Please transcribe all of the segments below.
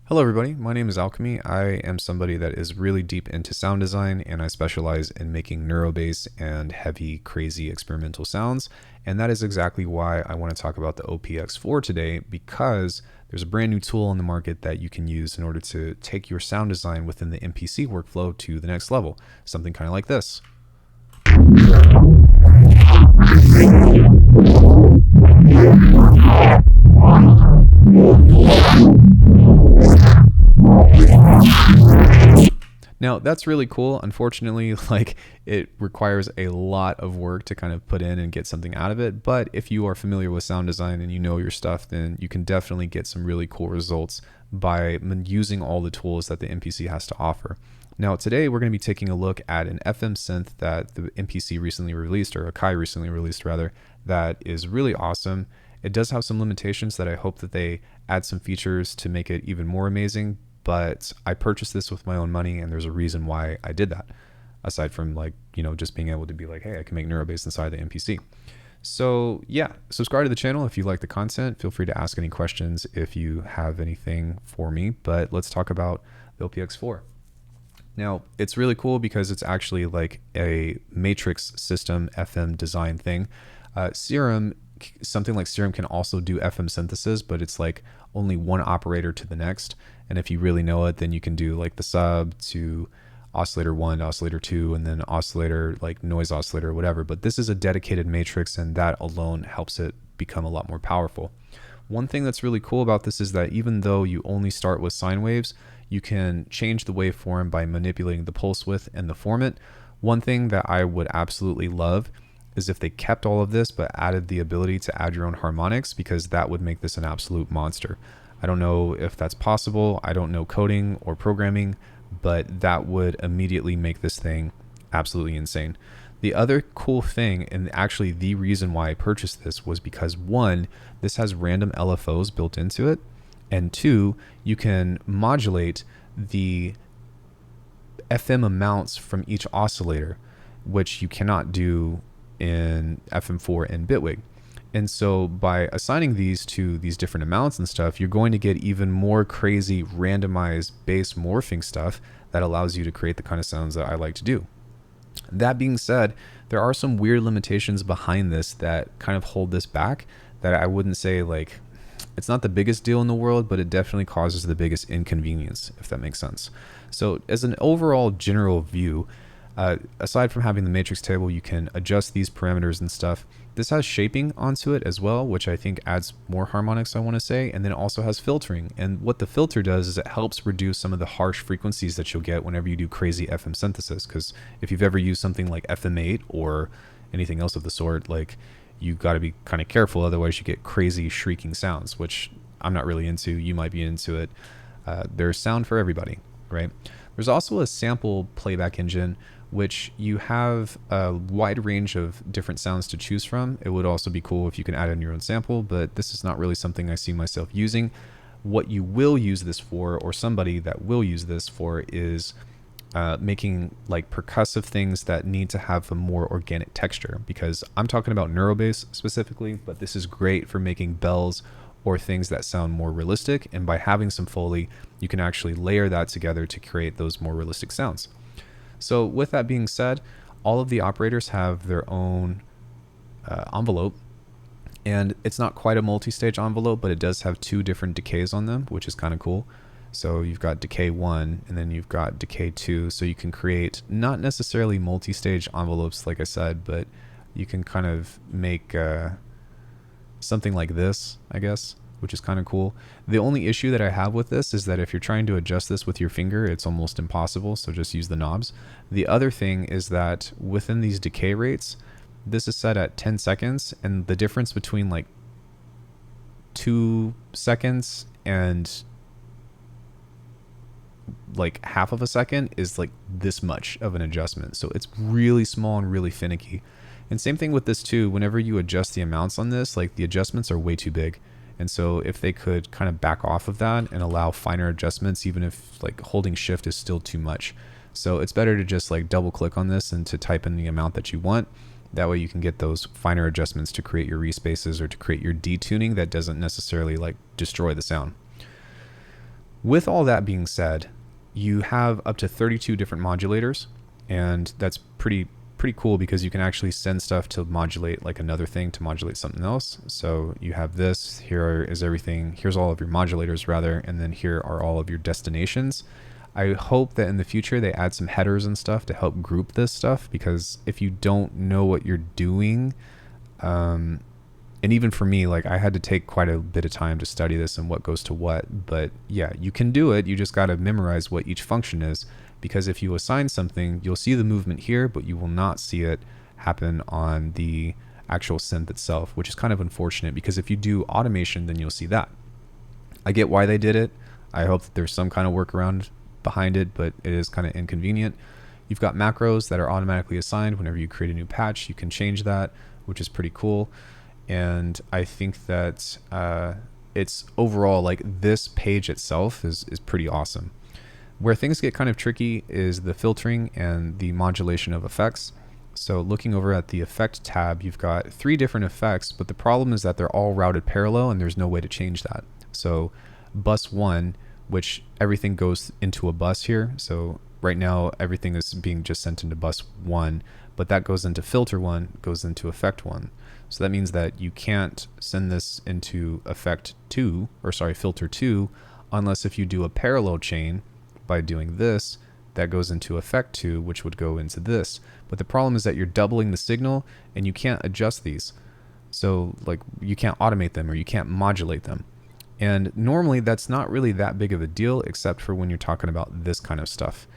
Hello everybody, my name is Alckemy. I am somebody that is really deep into sound design and I specialize in making neurobase and heavy, crazy experimental sounds. And that is exactly why I want to talk about the OPx4 today, because there's a brand new tool on the market that you can use in order to take your sound design within the MPC workflow to the next level. Something kind of like this. Now that's really cool. Unfortunately, it requires a lot of work to kind of put in and get something out of it. But if you are familiar with sound design and you know your stuff, then you can definitely get some really cool results by using all the tools that the MPC has to offer. Now today we're going to be taking a look at an FM synth that the MPC recently released, or Akai recently released rather, that is really awesome. It does have some limitations that I hope that they add some features to make it even more amazing, but I purchased this with my own money and there's a reason why I did that. Aside from just being able to be like, hey, I can make neurobase inside the MPC. So yeah, subscribe to the channel if you like the content. Feel free to ask any questions if you have anything for me, but let's talk about the OPx4. Now it's really cool because it's actually like a matrix system FM design thing. Something like Serum can also do FM synthesis, but it's like only one operator to the next. And if you really know it, then you can do like the sub to oscillator 1, oscillator 2, and then oscillator, like noise oscillator, whatever. But this is a dedicated matrix, and that alone helps it become a lot more powerful. One thing that's really cool about this is that even though you only start with sine waves, you can change the waveform by manipulating the pulse width and the formant. One thing that I would absolutely love is if they kept all of this but added the ability to add your own harmonics, because that would make this an absolute monster. I don't know if that's possible. I don't know coding or programming, but that would immediately make this thing absolutely insane. The other cool thing, and actually the reason why I purchased this, was because one, this has random LFOs built into it, and two, you can modulate the FM amounts from each oscillator, which you cannot do in FM4 and Bitwig. And so by assigning these to these different amounts and stuff, you're going to get even more crazy randomized bass morphing stuff that allows you to create the kind of sounds that I like to do. That being said, there are some weird limitations behind this that kind of hold this back, that I wouldn't say like, it's not the biggest deal in the world, but it definitely causes the biggest inconvenience, if that makes sense. So as an overall general view, aside from having the matrix table, you can adjust these parameters and stuff. This has shaping onto it as well, which I think adds more harmonics, I want to say, and then it also has filtering. And what the filter does is it helps reduce some of the harsh frequencies that you'll get whenever you do crazy FM synthesis. Because if you've ever used something like FM8 or anything else of the sort, like, you've got to be kind of careful, otherwise you get crazy shrieking sounds, which I'm not really into. You might be into it. There's sound for everybody, right? There's also a sample playback engine, which you have a wide range of different sounds to choose from. It would also be cool if you can add in your own sample, but this is not really something I see myself using. What you will use this for, or somebody that will use this for, is making like percussive things that need to have a more organic texture, because I'm talking about neurobase specifically, but this is great for making bells or things that sound more realistic. And by having some Foley, you can actually layer that together to create those more realistic sounds. So with that being said, all of the operators have their own envelope, and it's not quite a multi-stage envelope, but it does have two different decays on them, which is kind of cool. So you've got decay 1 and then you've got decay 2. So you can create not necessarily multi-stage envelopes, like I said, but you can kind of make something like this, I guess, which is kind of cool. The only issue that I have with this is that if you're trying to adjust this with your finger, it's almost impossible, so just use the knobs. The other thing is that within these decay rates, this is set at 10 seconds, and the difference between like 2 seconds and like half of a second is like this much of an adjustment. So it's really small and really finicky. And same thing with this too, whenever you adjust the amounts on this, like the adjustments are way too big. And so if they could kind of back off of that and allow finer adjustments, even if like holding shift is still too much. So it's better to just like double click on this and to type in the amount that you want. That way you can get those finer adjustments to create your respaces or to create your detuning that doesn't necessarily like destroy the sound. With all that being said, you have up to 32 different modulators, and that's pretty cool because you can actually send stuff to modulate like another thing to modulate something else. So you have this, here is everything, here's all of your modulators rather, and then here are all of your destinations. I hope that in the future they add some headers and stuff to help group this stuff, because if you don't know what you're doing, and even for me, like I had to take quite a bit of time to study this and what goes to what, but yeah, you can do it. You just got to memorize what each function is, because if you assign something, you'll see the movement here, but you will not see it happen on the actual synth itself, which is kind of unfortunate, because if you do automation, then you'll see that. I get why they did it. I hope that there's some kind of workaround behind it, but it is kind of inconvenient. You've got macros that are automatically assigned. Whenever you create a new patch, you can change that, which is pretty cool. And I think that it's overall, like, this page itself is pretty awesome. Where things get kind of tricky is the filtering and the modulation of effects. So looking over at the effect tab, you've got 3 different effects, but the problem is that they're all routed parallel and there's no way to change that. So bus 1, which everything goes into a bus here. So right now everything is being just sent into bus 1, but that goes into filter 1, goes into effect 1. So that means that you can't send this into effect 2, or sorry, filter 2, unless if you do a parallel chain by doing this, that goes into effect 2, which would go into this. But the problem is that you're doubling the signal and you can't adjust these. So like you can't automate them or you can't modulate them. And normally that's not really that big of a deal, except for when you're talking about this kind of stuff.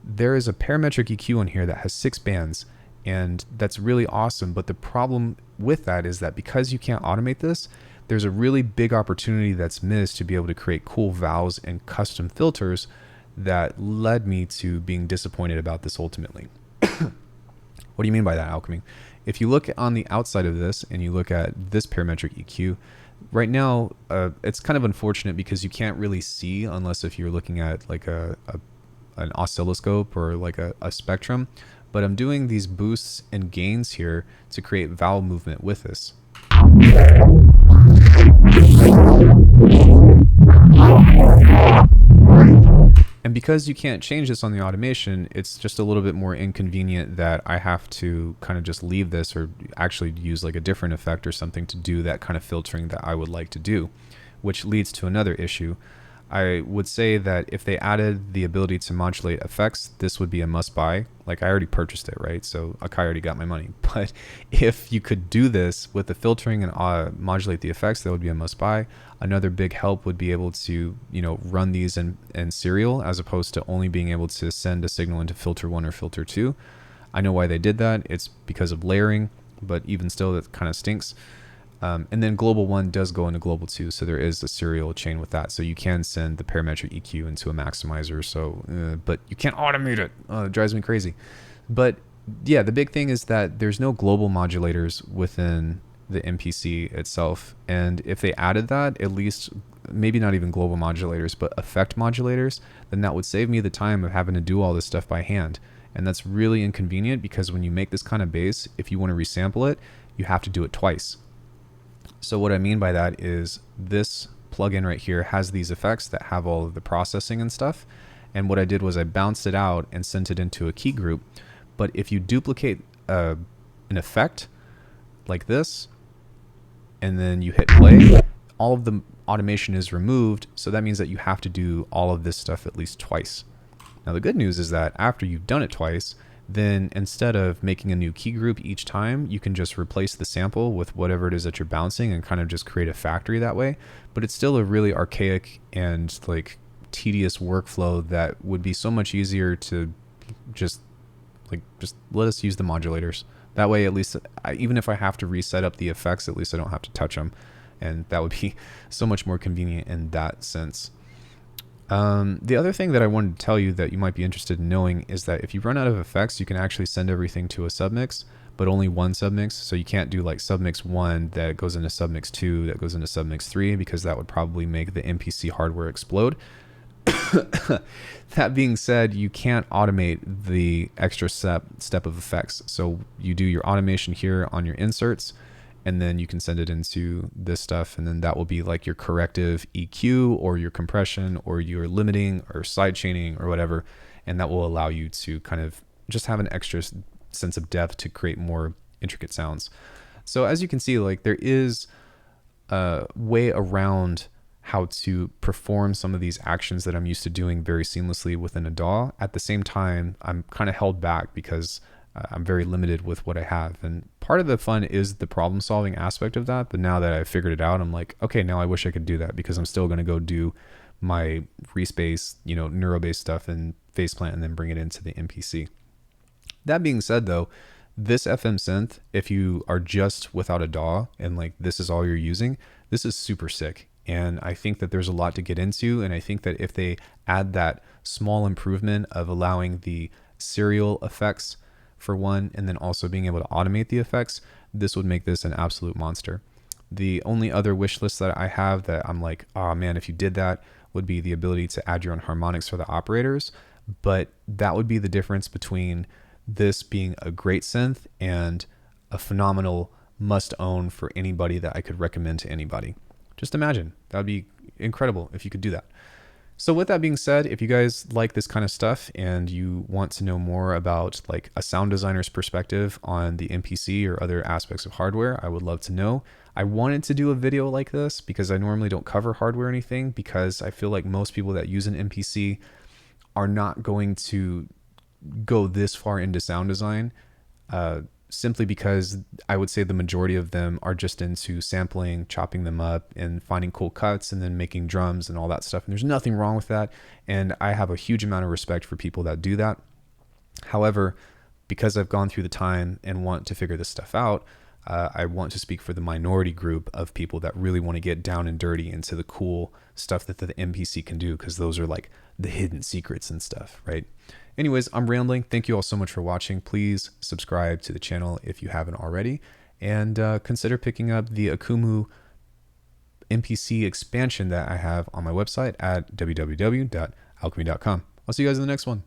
There is a parametric EQ on here that has 6 bands, and that's really awesome. But the problem with that is that because you can't automate this, there's a really big opportunity that's missed to be able to create cool vowels and custom filters that led me to being disappointed about this ultimately. What do you mean by that, Alckemy? If you look on the outside of this and you look at this parametric EQ, right now it's kind of unfortunate because you can't really see unless if you're looking at like an oscilloscope or like a spectrum. But I'm doing these boosts and gains here to create vowel movement with this. And because you can't change this on the automation, it's just a little bit more inconvenient that I have to kind of just leave this or actually use like a different effect or something to do that kind of filtering that I would like to do, which leads to another issue. I would say that if they added the ability to modulate effects, this would be a must buy. Like I already purchased it, right? So Akai already got my money. But if you could do this with the filtering and modulate the effects, that would be a must buy. Another big help would be able to, run these in serial as opposed to only being able to send a signal into filter 1 or filter 2. I know why they did that. It's because of layering, but even still, that kind of stinks. And then global 1 does go into global 2, so there is a serial chain with that. So you can send the parametric EQ into a maximizer, but you can't automate it. It drives me crazy. But yeah, the big thing is that there's no global modulators within the MPC itself. And if they added that, at least maybe not even global modulators, but effect modulators, then that would save me the time of having to do all this stuff by hand. And that's really inconvenient because when you make this kind of bass, if you want to resample it, you have to do it twice. So what I mean by that is this plugin right here has these effects that have all of the processing and stuff. And what I did was I bounced it out and sent it into a key group. But if you duplicate an effect like this, and then you hit play, all of the automation is removed. So that means that you have to do all of this stuff at least twice. Now the good news is that after you've done it twice, then instead of making a new key group each time, you can just replace the sample with whatever it is that you're bouncing and kind of just create a factory that way. But it's still a really archaic and like tedious workflow that would be so much easier to just let us use the modulators. That way, at least, even if I have to reset up the effects, at least I don't have to touch them. And that would be so much more convenient in that sense. The other thing that I wanted to tell you that you might be interested in knowing is that if you run out of effects, you can actually send everything to a submix, but only one submix. So you can't do like submix 1 that goes into submix 2 that goes into submix 3, because that would probably make the MPC hardware explode. That being said, you can't automate the extra step of effects. So you do your automation here on your inserts, and then you can send it into this stuff, and then that will be like your corrective EQ or your compression or your limiting or side chaining or whatever, and that will allow you to kind of just have an extra sense of depth to create more intricate sounds. So as you can see, like there is a way around how to perform some of these actions that I'm used to doing very seamlessly within a DAW. At the same time, I'm kind of held back because I'm very limited with what I have. And part of the fun is the problem solving aspect of that. But now that I've figured it out, I'm like, okay, now I wish I could do that, because I'm still going to go do my Respace, neuro-based stuff and faceplant and then bring it into the MPC. That being said though, this FM synth, if you are just without a DAW and like this is all you're using, this is super sick. And I think that there's a lot to get into. And I think that if they add that small improvement of allowing the serial effects for one, and then also being able to automate the effects, this would make this an absolute monster. The only other wish list that I have that I'm like, oh man, if you did that, would be the ability to add your own harmonics for the operators. But that would be the difference between this being a great synth and a phenomenal must own for anybody that I could recommend to anybody. Just imagine, that would be incredible if you could do that. So with that being said, if you guys like this kind of stuff and you want to know more about like a sound designer's perspective on the MPC or other aspects of hardware, I would love to know. I wanted to do a video like this because I normally don't cover hardware or anything, because I feel like most people that use an MPC are not going to go this far into sound design, simply because I would say the majority of them are just into sampling, chopping them up, and finding cool cuts, and then making drums and all that stuff. And there's nothing wrong with that. And I have a huge amount of respect for people that do that. However, because I've gone through the time and want to figure this stuff out, I want to speak for the minority group of people that really want to get down and dirty into the cool stuff that the MPC can do, because those are like the hidden secrets and stuff, right? Anyways, I'm rambling. Thank you all so much for watching. Please subscribe to the channel if you haven't already, and consider picking up the Akumu MPC expansion that I have on my website at www.alckemy.com. I'll see you guys in the next one.